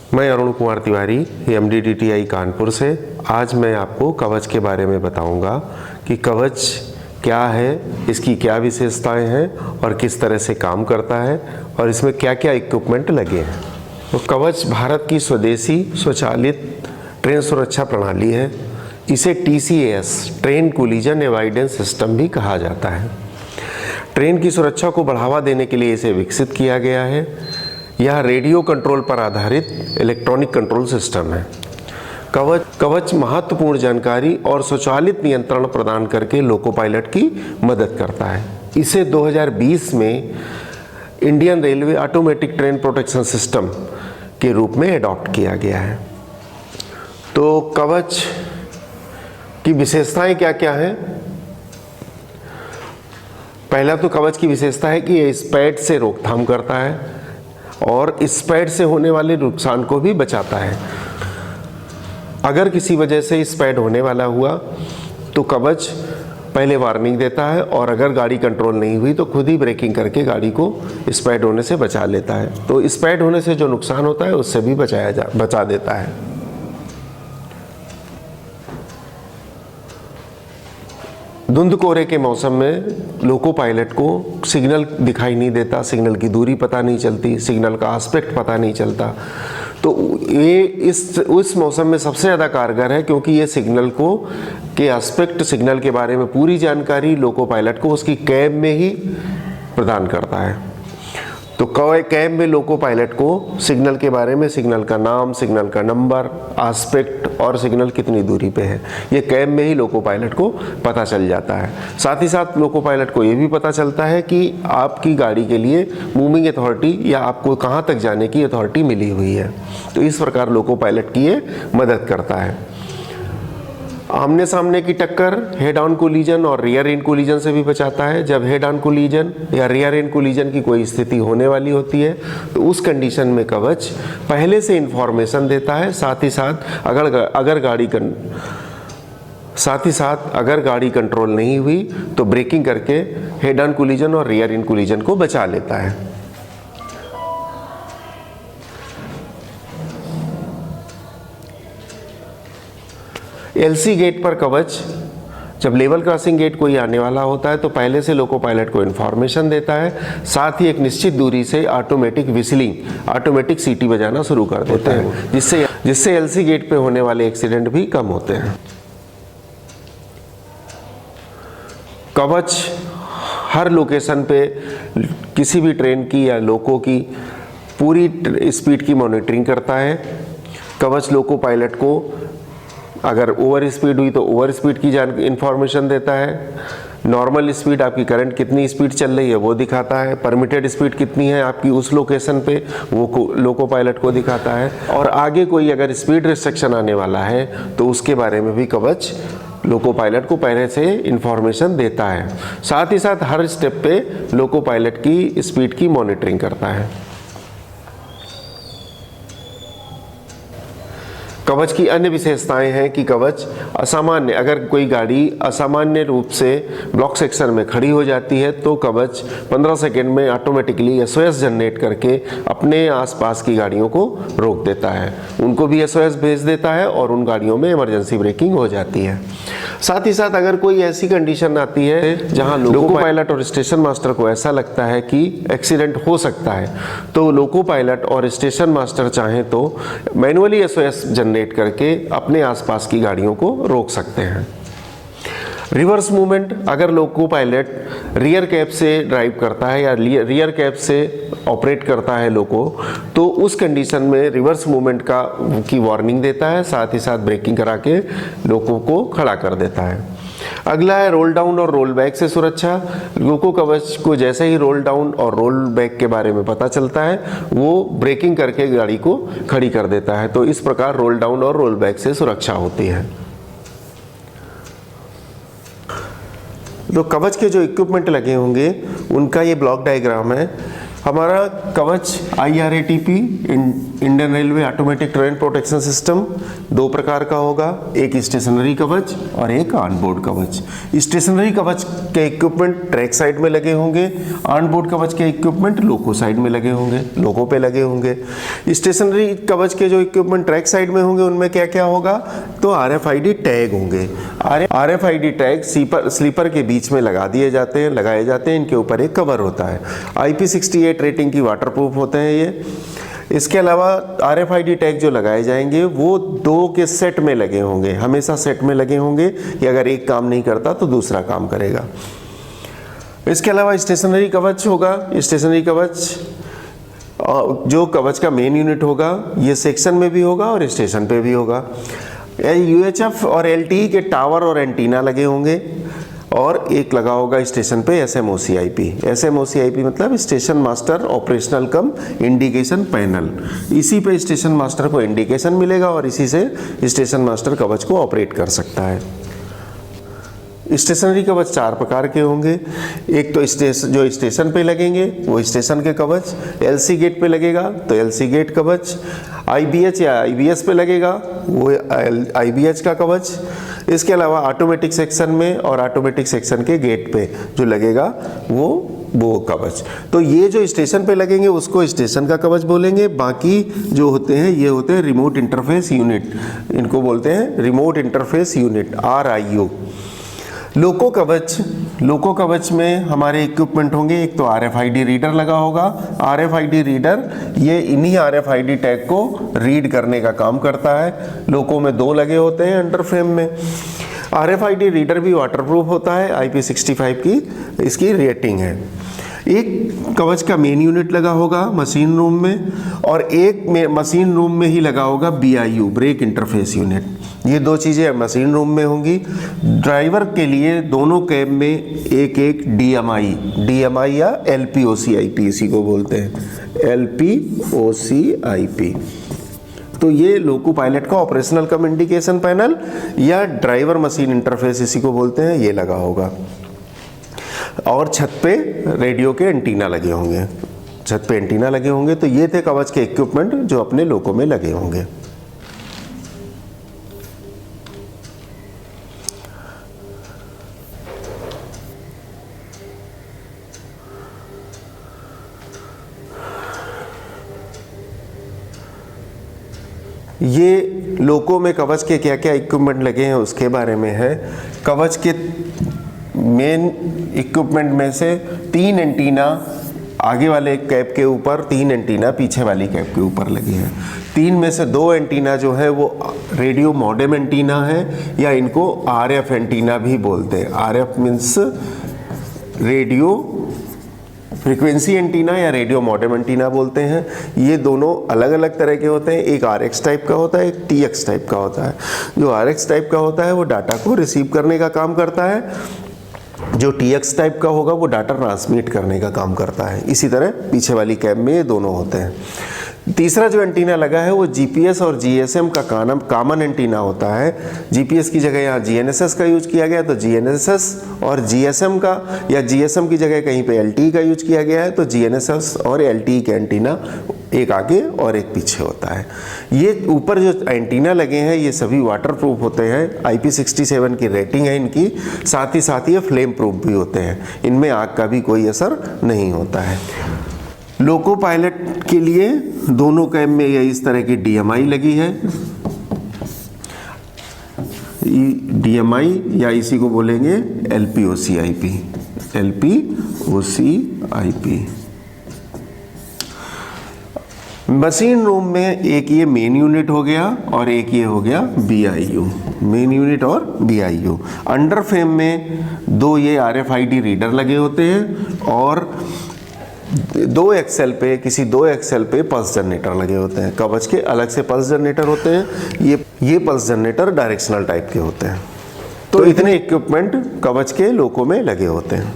मैं अरुण कुमार तिवारी MDDTI कानपुर से। आज मैं आपको कवच के बारे में बताऊंगा कि कवच क्या है, इसकी क्या विशेषताएं हैं और किस तरह से काम करता है और इसमें क्या क्या इक्विपमेंट लगे हैं। तो कवच भारत की स्वदेशी स्वचालित ट्रेन सुरक्षा प्रणाली है। इसे TCAS train collision avoidance system भी कहा जाता है। ट्रेन की सुरक्षा को बढ़ावा देने के लिए इसे विकसित किया गया है। यह रेडियो कंट्रोल पर आधारित इलेक्ट्रॉनिक कंट्रोल सिस्टम है। कवच महत्वपूर्ण जानकारी और स्वचालित नियंत्रण प्रदान करके लोको पायलट की मदद करता है। इसे 2020 में Indian railway automatic train protection system के रूप में अडॉप्ट किया गया है। तो कवच की विशेषताएं क्या क्या हैं? पहला तो कवच की विशेषता है कि यह स्पैड से रोकथाम करता है और स्पैड से होने वाले नुकसान को भी बचाता है। अगर किसी वजह से स्पैड होने वाला हुआ तो कवच पहले वार्निंग देता है और अगर गाड़ी कंट्रोल नहीं हुई तो खुद ही ब्रेकिंग करके गाड़ी को स्पैड होने से बचा लेता है। तो स्पैड होने से जो नुकसान होता है उससे भी बचा देता है। धुंध कोहरे के मौसम में लोको पायलट को सिग्नल दिखाई नहीं देता, सिग्नल की दूरी पता नहीं चलती, सिग्नल का एस्पेक्ट पता नहीं चलता। तो ये उस मौसम में सबसे ज़्यादा कारगर है, क्योंकि ये सिग्नल के एस्पेक्ट, सिग्नल के बारे में पूरी जानकारी लोको पायलट को उसकी कैब में ही प्रदान करता है। तो कैब में लोको पायलट को सिग्नल के बारे में, सिग्नल का नाम, सिग्नल का नंबर, एस्पेक्ट और सिग्नल कितनी दूरी पे है, ये कैब में ही लोको पायलट को पता चल जाता है। साथ ही साथ लोको पायलट को ये भी पता चलता है कि आपकी गाड़ी के लिए मूविंग अथॉरिटी या आपको कहाँ तक जाने की अथॉरिटी मिली हुई है। तो इस प्रकार लोको पायलट की ये मदद करता है। आमने सामने की टक्कर, हेड ऑन कोलिजन और रियर एंड कोलिजन से भी बचाता है। जब हेड ऑन कोलिजन या रियर एंड कोलिजन की कोई स्थिति होने वाली होती है तो उस कंडीशन में कवच पहले से इंफॉर्मेशन देता है। साथ ही साथ अगर गाड़ी कंट्रोल नहीं हुई तो ब्रेकिंग करके हेड ऑन कोलिजन और रियर एंड कोलिजन को बचा लेता है। LC गेट पर कवच जब लेवल क्रॉसिंग गेट कोई आने वाला होता है तो पहले से लोको पायलट को इन्फॉर्मेशन देता है। साथ ही एक निश्चित दूरी से ऑटोमेटिक विसलिंग, ऑटोमेटिक सीटी बजाना शुरू कर देता है, जिससे LC गेट पे होने वाले एक्सीडेंट भी कम होते हैं। कवच हर लोकेशन पे किसी भी ट्रेन की या लोको की पूरी स्पीड की मॉनिटरिंग करता है। कवच लोको पायलट को अगर ओवर स्पीड हुई तो ओवर स्पीड की इंफॉर्मेशन देता है। नॉर्मल स्पीड, आपकी करंट कितनी स्पीड चल रही है वो दिखाता है। परमिटेड स्पीड कितनी है आपकी उस लोकेशन पे वो लोको पायलट को दिखाता है। और आगे कोई अगर स्पीड रिस्ट्रिक्शन आने वाला है तो उसके बारे में भी कवच लोको पायलट को पहले से इंफॉर्मेशन देता है। साथ ही साथ हर स्टेप पे लोको पायलट की स्पीड की मॉनिटरिंग करता है। कवच की अन्य विशेषताएं हैं कि कवच असामान्य, अगर कोई गाड़ी असामान्य रूप से ब्लॉक सेक्शन में खड़ी हो जाती है तो कवच 15 सेकेंड में ऑटोमेटिकली SOS जनरेट करके अपने आसपास की गाड़ियों को रोक देता है। उनको भी SOS भेज देता है और उन गाड़ियों में इमरजेंसी ब्रेकिंग हो जाती है। साथ ही साथ अगर कोई ऐसी कंडीशन आती है जहां लोको पायलट और स्टेशन मास्टर को ऐसा लगता है कि एक्सीडेंट हो सकता है तो लोको पायलट और स्टेशन मास्टर चाहें तो मैनुअली SOS जनरेट करके अपने आसपास की गाड़ियों को रोक सकते हैं। रिवर्स मूवमेंट, अगर लोको पायलट रियर कैब से ड्राइव करता है या रियर कैब से ऑपरेट करता है लोको, तो उस कंडीशन में रिवर्स मूवमेंट की वार्निंग देता है। साथ ही साथ ब्रेकिंग करा के लोको को खड़ा कर देता है। अगला है रोल डाउन और रोल बैक से सुरक्षा। लोको कवच को जैसे ही रोल डाउन और रोल बैक के बारे में पता चलता है वो ब्रेकिंग करके गाड़ी को खड़ी कर देता है। तो इस प्रकार रोल डाउन और रोल बैक से सुरक्षा होती है। तो कवच के जो इक्विपमेंट लगे होंगे उनका ये ब्लॉक डायग्राम है। हमारा कवच IRATP Indian railway automatic train protection system दो प्रकार का होगा, एक स्टेशनरी कवच और एक ऑनबोर्ड कवच। स्टेशनरी कवच के इक्विपमेंट ट्रैक साइड में लगे होंगे, ऑनबोर्ड कवच के इक्विपमेंट लोको साइड में लगे होंगे, लोको पे लगे होंगे। स्टेशनरी कवच के जो इक्विपमेंट ट्रैक साइड में होंगे उनमें क्या क्या होगा, तो RFID टैग होंगे। RFID टैग स्लीपर के बीच में लगाए जाते हैं, इनके ऊपर एक कवर होता है। IP68 रेटिंग की वाटरप्रूफ होते हैं ये। इसके अलावा RFID टैग जो लगाए जाएंगे वो दो के सेट में लगे होंगे, हमेशा सेट में लगे होंगे कि अगर एक काम नहीं करता तो दूसरा काम करेगा। इसके अलावा स्टेशनरी कवच होगा। स्टेशनरी कवच जो कवच का मेन यूनिट होगा ये सेक्शन में भी होगा और स्टेशन पे भी होगा। UHF और LTE के टावर और एंटीना लगे होंगे और एक लगा होगा स्टेशन पे SMOCIP। SMOCIP मतलब स्टेशन मास्टर ऑपरेशनल कम इंडिकेशन पैनल। इसी पे स्टेशन मास्टर को इंडिकेशन मिलेगा और इसी से स्टेशन मास्टर कवच को ऑपरेट कर सकता है। स्टेशनरी कवच चार प्रकार के होंगे। एक तो जो स्टेशन पे लगेंगे वो स्टेशन के कवच, LC गेट पे लगेगा तो LC गेट कवच, IBH या IBS पे लगेगा वो IBH का कवच। इसके अलावा ऑटोमेटिक सेक्शन में और ऑटोमेटिक सेक्शन के गेट पे जो लगेगा वो कवच। तो ये जो स्टेशन पे लगेंगे उसको स्टेशन का कवच बोलेंगे। बाकी जो होते हैं ये होते हैं रिमोट इंटरफेस यूनिट, इनको बोलते हैं रिमोट इंटरफेस यूनिट RIU। लोको कवच में हमारे इक्विपमेंट होंगे, एक तो RFID रीडर लगा होगा। RFID रीडर ये इन्हीं RFID टैग को रीड करने का काम करता है। लोको में दो लगे होते हैं अंडर फ्रेम में। RFID रीडर भी वाटरप्रूफ होता है, IP65 की इसकी रेटिंग है। एक कवच का मेन यूनिट लगा होगा मशीन रूम में और एक मशीन रूम में ही लगा होगा BIU ब्रेक इंटरफेस यूनिट। ये दो चीज़ें मशीन रूम में होंगी। ड्राइवर के लिए दोनों कैब में एक एक DMI या LPOCIP इसी को बोलते हैं, LPOCIP। तो ये लोको पायलट का ऑपरेशनल कम इंडिकेशन पैनल या ड्राइवर मशीन इंटरफेस इसी को बोलते हैं, ये लगा होगा। और छत पे रेडियो के एंटीना लगे होंगे, छत पे एंटीना लगे होंगे। तो ये थे कवच के इक्विपमेंट जो अपने लोको में लगे होंगे। ये लोको में कवच के क्या क्या इक्विपमेंट लगे हैं उसके बारे में है। कवच के मेन इक्विपमेंट में से 3 एंटीना आगे वाले कैप के ऊपर, 3 एंटीना पीछे वाली कैप के ऊपर लगे हैं। 3 में से 2 एंटीना जो है वो रेडियो मॉडेम एंटीना है या इनको RF एंटीना भी बोलते हैं। RF means radio frequency antenna या रेडियो मॉडेम एंटीना बोलते हैं। ये दोनों अलग अलग तरह के होते हैं, एक RX टाइप का होता है, एक TX टाइप का होता है। जो RX टाइप का होता है वो डाटा को रिसीव करने का काम करता है, जो TX टाइप का होगा वो डाटा ट्रांसमिट करने का काम करता है। इसी तरह पीछे वाली कैब में ये दोनों होते हैं। तीसरा जो एंटीना लगा है वो GPS और GSM का कॉमन एंटीना होता है। GPS की जगह यहाँ GNSS का यूज किया गया तो GNSS, और GSM का या GSM की जगह कहीं पे LTE का यूज किया गया है तो GNSS और LTE के एंटीना एक आगे और एक पीछे होता है। ये ऊपर जो एंटीना लगे हैं ये सभी वाटरप्रूफ होते हैं, IP67 की रेटिंग है इनकी। साथ ही ये फ्लेम प्रूफ भी होते हैं, इनमें आग का भी कोई असर नहीं होता है। लोको पायलट के लिए दोनों कैब में ये इस तरह की DMI लगी है। DMI या इसी को बोलेंगे LPOCIP। मशीन रूम में एक ये मेन यूनिट हो गया और एक ये हो गया BIU, मेन यूनिट और BIU। अंडर फ्रेम में 2 ये RFID रीडर लगे होते हैं और 2 एक्सेल पे पल्स जनरेटर लगे होते हैं। कवच के अलग से पल्स जनरेटर होते हैं, ये पल्स जनरेटर डायरेक्शनल टाइप के होते हैं। तो इतने इक्विपमेंट कवच के लोको में लगे होते हैं।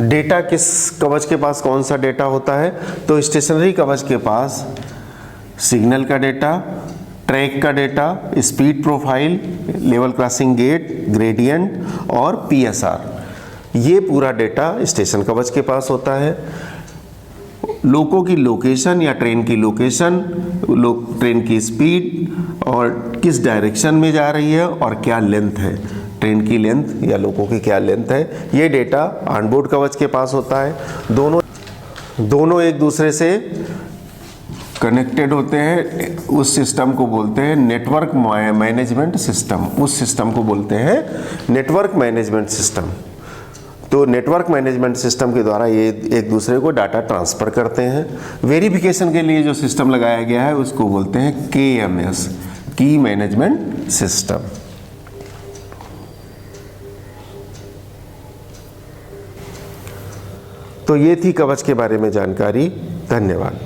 डेटा किस कवच के पास कौन सा डेटा होता है, तो स्टेशनरी कवच के पास सिग्नल का डेटा, ट्रैक का data, speed profile, level crossing gate, gradient और PSR, ये पूरा डेटा स्टेशन कवच के पास होता है। लोगों की लोकेशन या ट्रेन की लोकेशन, ट्रेन की स्पीड और किस डायरेक्शन में जा रही है और क्या लेंथ है, ट्रेन की लेंथ या लोगों की क्या लेंथ है, ये डेटा ऑनबोर्ड कवच के पास होता है। दोनों एक दूसरे से कनेक्टेड होते हैं। उस सिस्टम को बोलते हैं नेटवर्क मैनेजमेंट सिस्टम। उस सिस्टम को बोलते हैं नेटवर्क मैनेजमेंट सिस्टम। तो नेटवर्क मैनेजमेंट सिस्टम के द्वारा ये एक दूसरे को डाटा ट्रांसफ़र करते हैं। वेरिफिकेशन के लिए जो सिस्टम लगाया गया है उसको बोलते हैं KMS, की मैनेजमेंट सिस्टम। तो ये थी कवच के बारे में जानकारी। धन्यवाद।